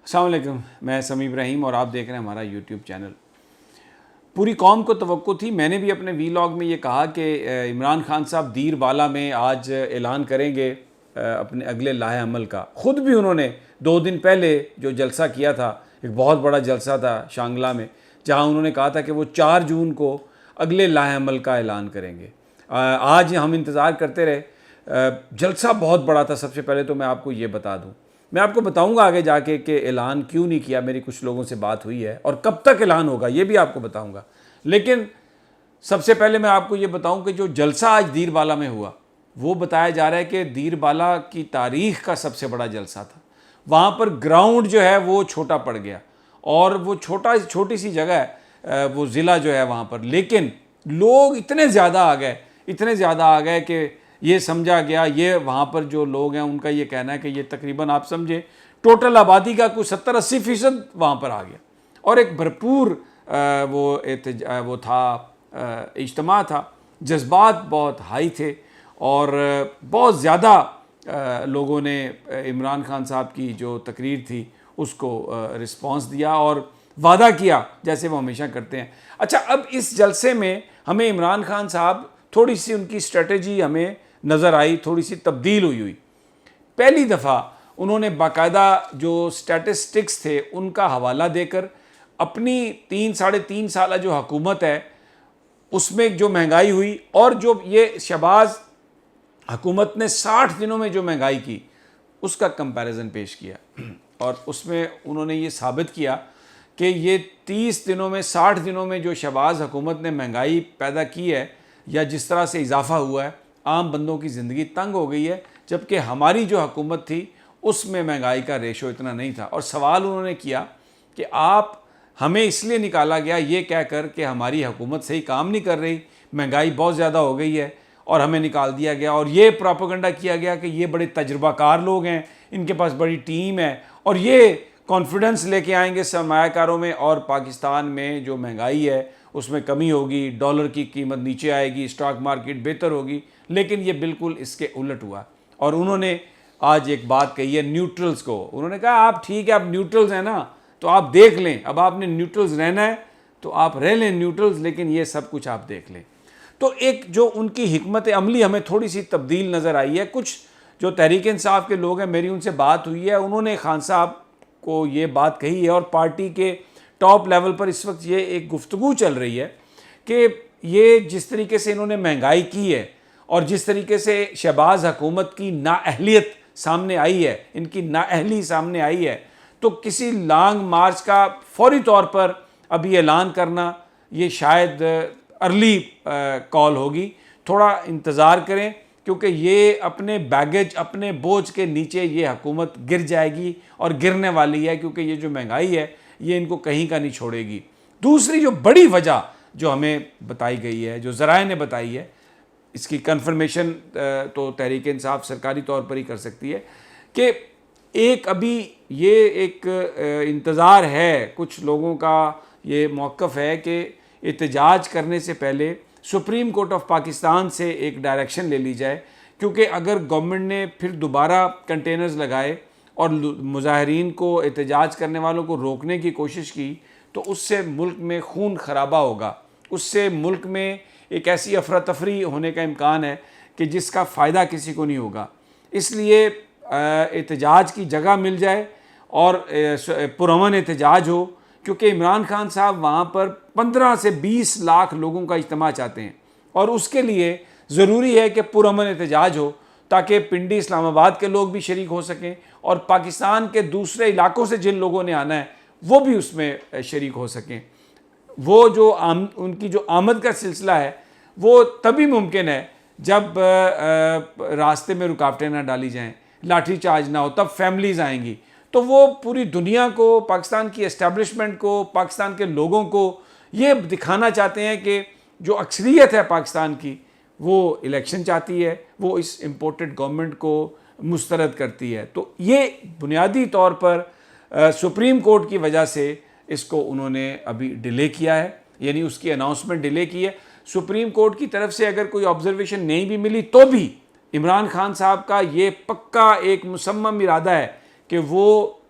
अस्सलाम वालेकुम, मैं समी इब्राहिम और आप देख रहे हैं हमारा यूट्यूब चैनल। पूरी कौम को तवक्को थी, मैंने भी अपने वीलॉग में ये कहा कि इमरान खान साहब दीर बाला में आज ऐलान करेंगे अपने अगले लाहे अमल का। ख़ुद भी उन्होंने 2 दिन पहले जो जलसा किया था, एक बहुत बड़ा जलसा था शांगला में, जहाँ उन्होंने कहा था कि वो 4 जून को अगले लाहे अमल का ऐलान करेंगे। आज हम इंतज़ार करते रहे। जलसा बहुत बड़ा था। सबसे पहले तो मैं आपको ये बता दूँ, मैं आपको बताऊंगा आगे जाके कि ऐलान क्यों नहीं किया, मेरी कुछ लोगों से बात हुई है, और कब तक ऐलान होगा ये भी आपको बताऊंगा। लेकिन सबसे पहले मैं आपको ये बताऊं कि जो जलसा आज दीर बाला में हुआ, वो बताया जा रहा है कि दीर बाला की तारीख़ का सबसे बड़ा जलसा था। वहाँ पर ग्राउंड जो है वो छोटा पड़ गया, और वो छोटी सी जगह है वो ज़िला जो है वहाँ पर, लेकिन लोग इतने ज़्यादा आ गए कि ये समझा गया, ये वहाँ पर जो लोग हैं उनका ये कहना है कि ये तकरीबन आप समझे टोटल आबादी का कुछ 70-80% वहाँ पर आ गया, और एक भरपूर वो था इज्तिमा था। जज्बात बहुत हाई थे और बहुत ज़्यादा लोगों ने इमरान खान साहब की जो तकरीर थी उसको रिस्पॉन्स दिया और वादा किया जैसे वो हमेशा करते हैं। अच्छा, अब इस जलसे में हमें इमरान खान साहब थोड़ी सी उनकी स्ट्रेटजी हमें नज़र आई, थोड़ी सी तब्दील हुई। पहली दफ़ा उन्होंने बाकायदा जो स्टैटिस्टिक्स थे उनका हवाला देकर अपनी 3-3.5 साल जो हुकूमत है उसमें जो महंगाई हुई, और जो ये शहबाज हुकूमत ने 60 दिनों में जो महंगाई की उसका कंपैरिजन पेश किया, और उसमें उन्होंने ये साबित किया कि ये 30 दिनों में 60 दिनों में जो शहबाज हुकूमत ने महंगाई पैदा की है, या जिस तरह से इजाफा हुआ है, आम बंदों की ज़िंदगी तंग हो गई है, जबकि हमारी जो हुकूमत थी उसमें महंगाई का रेशो इतना नहीं था। और सवाल उन्होंने किया कि आप हमें इसलिए निकाला गया ये कहकर कि हमारी हुकूमत सही काम नहीं कर रही, महंगाई बहुत ज़्यादा हो गई है, और हमें निकाल दिया गया, और ये प्रोपेगेंडा किया गया कि ये बड़े तजुर्बाकार लोग हैं, इनके पास बड़ी टीम है, और ये कॉन्फिडेंस लेके आएंगे सरमायाकारों में, और पाकिस्तान में जो महंगाई है उसमें कमी होगी, डॉलर की कीमत नीचे आएगी, स्टॉक मार्केट बेहतर होगी। लेकिन ये बिल्कुल इसके उलट हुआ, और उन्होंने आज एक बात कही है न्यूट्रल्स को। उन्होंने कहा आप ठीक है, आप न्यूट्रल्स हैं ना, तो आप देख लें, अब आपने न्यूट्रल्स रहना है तो आप रह लें न्यूट्रल्स, लेकिन ये सब कुछ आप देख लें। तो एक जो उनकी हिकमत अमली हमें थोड़ी सी तब्दील नज़र आई है। कुछ जो तहरीक इंसाफ के लोग हैं, मेरी उनसे बात हुई है, उन्होंने खान साहब को ये बात कही है, और पार्टी के टॉप लेवल पर इस वक्त ये एक गुफ्तगू चल रही है कि ये जिस तरीके से इन्होंने महंगाई की है, और जिस तरीके से शहबाज हुकूमत की नाअहलियत सामने आई है, इनकी नाअहली सामने आई है, तो किसी लॉन्ग मार्च का फौरी तौर पर अभी ऐलान करना ये शायद अर्ली कॉल होगी। थोड़ा इंतज़ार करें, क्योंकि ये अपने बैगेज, अपने बोझ के नीचे ये हुकूमत गिर जाएगी, और गिरने वाली है, क्योंकि ये जो महंगाई है ये इनको कहीं का नहीं छोड़ेगी। दूसरी जो बड़ी वजह जो हमें बताई गई है, जो ज़राए ने बताई है, इसकी कंफर्मेशन तो तहरीक इंसाफ सरकारी तौर पर ही कर सकती है, कि एक अभी ये एक इंतज़ार है, कुछ लोगों का ये मौक़िफ़ है कि एहतजाज करने से पहले सुप्रीम कोर्ट ऑफ पाकिस्तान से एक डायरेक्शन ले ली जाए, क्योंकि अगर गवर्नमेंट ने फिर दोबारा कंटेनर्स लगाए और मुजाहिरीन को, एहतजाज करने वालों को रोकने की कोशिश की, तो उससे मुल्क में खून खराबा होगा, उससे मुल्क में एक ऐसी अफरा तफरी होने का इम्कान है कि जिसका फ़ायदा किसी को नहीं होगा। इसलिए एहतजाज की जगह मिल जाए और पुरअमन एहतजाज हो, क्योंकि इमरान खान साहब वहाँ पर 15 से 20 लाख लोगों का इज्तिमा चाहते हैं, और उसके लिए ज़रूरी है कि पुरअमन एहतजाज हो, ताकि पिंडी इस्लामाबाद के लोग भी शरीक हो सकें, और पाकिस्तान के दूसरे इलाकों से जिन लोगों ने आना है वो भी उसमें शरीक हो सकें। वो जो उनकी जो आमद का सिलसिला है वो तभी मुमकिन है जब रास्ते में रुकावटें ना डाली जाएं, लाठी चार्ज ना हो, तब फैमिलीज़ आएंगी। तो वो पूरी दुनिया को, पाकिस्तान की एस्टेब्लिशमेंट को, पाकिस्तान के लोगों को ये दिखाना चाहते हैं कि जो अक्सरियत है पाकिस्तान की, वो इलेक्शन चाहती है, वो इस इम्पोर्टेड गवर्नमेंट को मुस्तरद करती है। तो ये बुनियादी तौर पर सुप्रीम कोर्ट की वजह से इसको उन्होंने अभी डिले किया है, यानी उसकी अनाउंसमेंट डिले की है। सुप्रीम कोर्ट की तरफ से अगर कोई ऑब्जर्वेशन नहीं भी मिली तो भी इमरान खान साहब का ये पक्का एक मुसम्मम इरादा है कि वो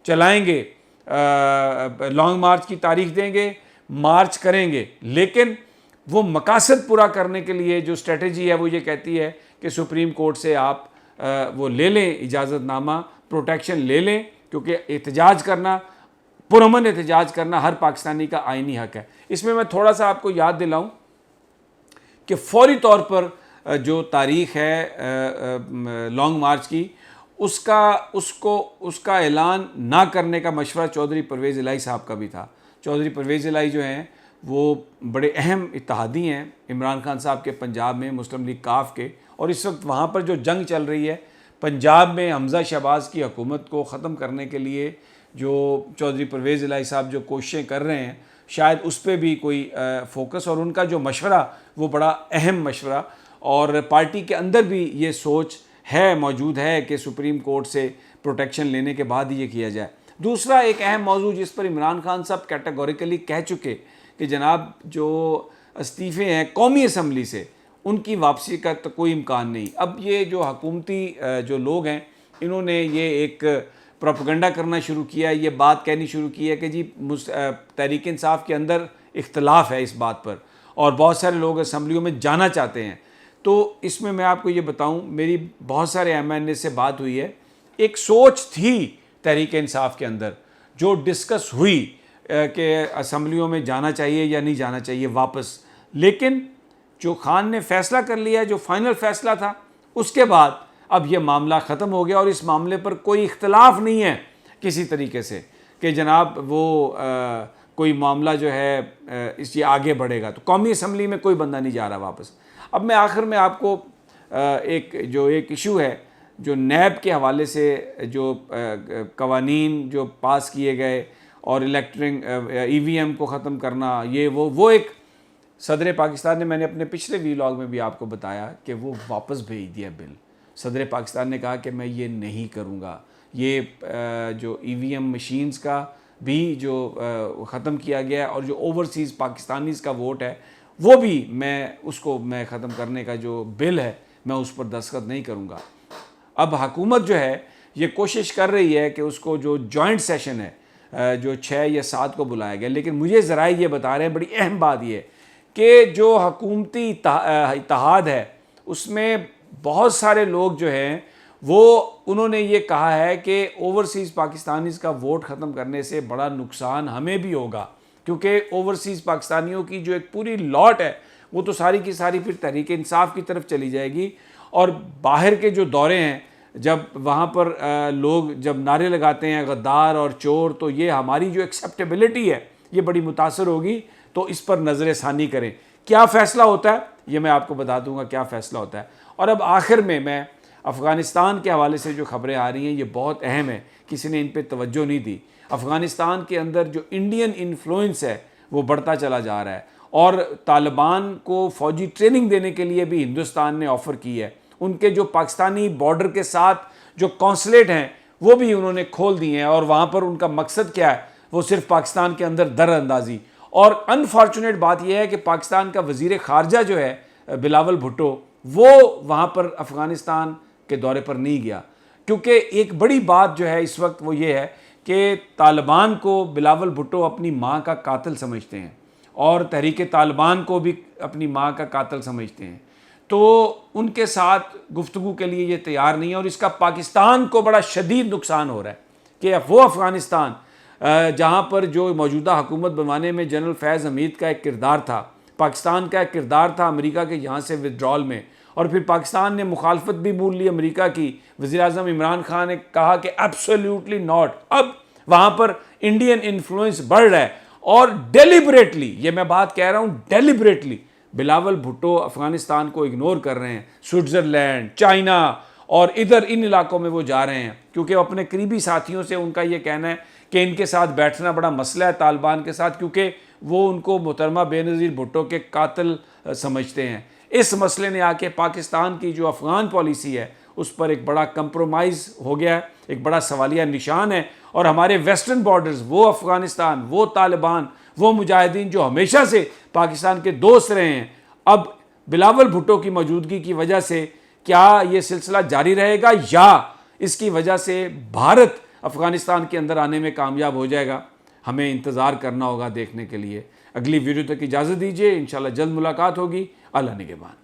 चलाएंगे लॉन्ग मार्च की तारीख देंगे, मार्च करेंगे, लेकिन वो मकासद पूरा करने के लिए जो स्ट्रेटजी है वो ये कहती है कि सुप्रीम कोर्ट से आप वो ले लें इजाज़तनामा, प्रोटेक्शन ले लें, क्योंकि एहतजाज करना, पुरअमन एहतजाज करना हर पाकिस्तानी का आइनी हक है। इसमें मैं थोड़ा सा आपको याद दिलाऊं कि फौरी तौर पर जो तारीख है लॉन्ग मार्च की, उसका ऐलान ना करने का मशवरा चौधरी परवेज़ इलाही साहब का भी था। चौधरी परवेज़ इलाही जो हैं वो बड़े अहम इत्तेहादी हैं इमरान खान साहब के पंजाब में, मुस्लिम लीग काफ के, और इस वक्त वहाँ पर जो जंग चल रही है पंजाब में हमज़ा शहबाज की हुकूमत को ख़त्म करने के लिए जो चौधरी परवेज़ इलाही साहब जो कोशिशें कर रहे हैं, शायद उस पर भी कोई फोकस, और उनका जो मशवरा वो बड़ा अहम मशवरा, और पार्टी के अंदर भी ये सोच है, मौजूद है कि सुप्रीम कोर्ट से प्रोटेक्शन लेने के बाद ये किया जाए। दूसरा एक अहम मौजू जिस पर इमरान खान साहब कैटेगोरिकली कह चुके कि जनाब जो इस्तीफ़े हैं कौमी असम्बली से, उनकी वापसी का तो कोई इम्कान नहीं। अब ये जो हुकूमती जो लोग हैं, इन्होंने ये एक प्रोपेगेंडा करना शुरू किया, ये बात कहनी शुरू की है कि जी तहरीक इंसाफ के अंदर इख्तलाफ है इस बात पर, और बहुत सारे लोग असम्बलियों में जाना चाहते हैं। तो इसमें मैं आपको ये बताऊं, मेरी बहुत सारे MNA से बात हुई है, एक सोच थी तहरीक इंसाफ के अंदर जो डिस्कस हुई कि असम्बलियों में जाना चाहिए या नहीं जाना चाहिए वापस, लेकिन जो खान ने फैसला कर लिया, जो फाइनल फैसला था, उसके बाद अब ये मामला ख़त्म हो गया और इस मामले पर कोई इख्तलाफ नहीं है किसी तरीके से कि जनाब वो कोई मामला जो है इससे आगे बढ़ेगा। तो कौमी असम्बली में कोई बंदा नहीं जा रहा वापस। अब मैं आखिर में आपको एक इशू है जो नैब के हवाले से जो कवानीन जो पास किए गए और इलेक्ट्रिक EVM को ख़त्म करना, ये वो एक सदर पाकिस्तान ने, मैंने अपने पिछले वीलॉग में भी आपको बताया कि वो वापस भेज दिया बिल। सदर पाकिस्तान ने कहा कि मैं ये नहीं करूँगा, ये जो EVM मशीन्स का भी जो ख़त्म किया गया और जो ओवरसीज़ पाकिस्तानीज़ का वोट है वो भी मैं ख़त्म करने का जो बिल है मैं उस पर दस्तखत नहीं करूँगा। अब हुकूमत जो है ये कोशिश कर रही है कि उसको जो जॉइंट सेशन है जो 6 या 7 को बुलाया गया, लेकिन मुझे ज़रा ये बता रहे हैं, बड़ी अहम बात ये कि जो हुकूमती इत्तेहाद है उसमें बहुत सारे लोग जो हैं वो उन्होंने ये कहा है कि ओवरसीज़ पाकिस्तानीज़ का वोट ख़त्म करने से बड़ा नुकसान हमें भी होगा, क्योंकि ओवरसीज़ पाकिस्तानियों की जो एक पूरी लॉट है वो तो सारी की सारी फिर तहरीक इंसाफ की तरफ चली जाएगी। और बाहर के जो दौरे हैं, जब वहाँ पर लोग जब नारे लगाते हैं गद्दार और चोर, तो ये हमारी जो एक्सेप्टेबिलिटी है ये बड़ी मुतासर होगी। तो इस पर नज़र षानी करें। क्या फ़ैसला होता है ये मैं आपको बता दूंगा क्या फ़ैसला होता है। और अब आखिर में मैं अफ़गानिस्तान के हवाले से जो खबरें आ रही हैं ये बहुत अहम है, किसी ने इन पर तवज्जो नहीं दी। अफ़गानिस्तान के अंदर जो इंडियन इन्फ्लुएंस है वो बढ़ता चला जा रहा है, और तालिबान को फ़ौजी ट्रेनिंग देने के लिए भी हिंदुस्तान ने ऑफ़र की है। उनके जो पाकिस्तानी बॉर्डर के साथ जो कौंसलेट हैं वो भी उन्होंने खोल दिए हैं, और वहाँ पर उनका मकसद क्या है, वो सिर्फ पाकिस्तान के अंदर दरअंदाजी। और अनफॉर्चुनेट बात यह है कि पाकिस्तान का वज़ीर ख़ारजा जो है बिलावल भुट्टो, वो वहाँ पर अफ़गानिस्तान के दौरे पर नहीं गया, क्योंकि एक बड़ी बात जो है इस वक्त वो ये है कि तालिबान को बिलावल भुट्टो अपनी माँ का कातिल समझते हैं और तहरीक तालिबान को भी अपनी माँ का कातिल समझते हैं। तो उनके साथ गुफ्तगू के लिए ये तैयार नहीं है, और इसका पाकिस्तान को बड़ा शदीद नुकसान हो रहा है कि वो अफ़गानिस्तान जहाँ पर जो मौजूदा हुकूमत बनवाने में जनरल फैज़ हमीद का एक किरदार था, पाकिस्तान का एक किरदार था अमेरिका के यहाँ से विदड्रॉल में, और फिर पाकिस्तान ने मुखालफत भी मूल ली अमेरिका की। वज़ीर-ए-आज़म इमरान खान ने कहा कि एब्सोल्युटली नॉट। अब वहाँ पर इंडियन इन्फ्लुएंस बढ़ रहा है, और डेलिबरेटली, ये मैं बात कह रहा हूँ, डेलिबरेटली बिलावल भुट्टो अफ़गानिस्तान को इग्नोर कर रहे हैं। स्विट्ज़रलैंड, चाइना और इधर इन इलाकों में वो जा रहे हैं, क्योंकि अपने करीबी साथियों से उनका ये कहना है कि इनके साथ बैठना बड़ा मसला है तालिबान के साथ, क्योंकि वो उनको मोहतरमा बेनज़ीर भुट्टो के कातिल समझते हैं। इस मसले ने आके पाकिस्तान की जो अफ़गान पॉलिसी है उस पर एक बड़ा कंप्रोमाइज़ हो गया है, एक बड़ा सवालिया निशान है। और हमारे वेस्टर्न बॉर्डर्स, वो अफ़गानिस्तान, वो तालिबान, वो मुजाहिदीन जो हमेशा से पाकिस्तान के दोस्त रहे हैं, अब बिलावल भुट्टो की मौजूदगी की वजह से क्या ये सिलसिला जारी रहेगा, या इसकी वजह से भारत अफ़गानिस्तान के अंदर आने में कामयाब हो जाएगा, हमें इंतज़ार करना होगा देखने के लिए। अगली वीडियो तक इजाज़त दीजिए, इंशाल्लाह जल्द मुलाकात होगी। अल्लाह निगहबान।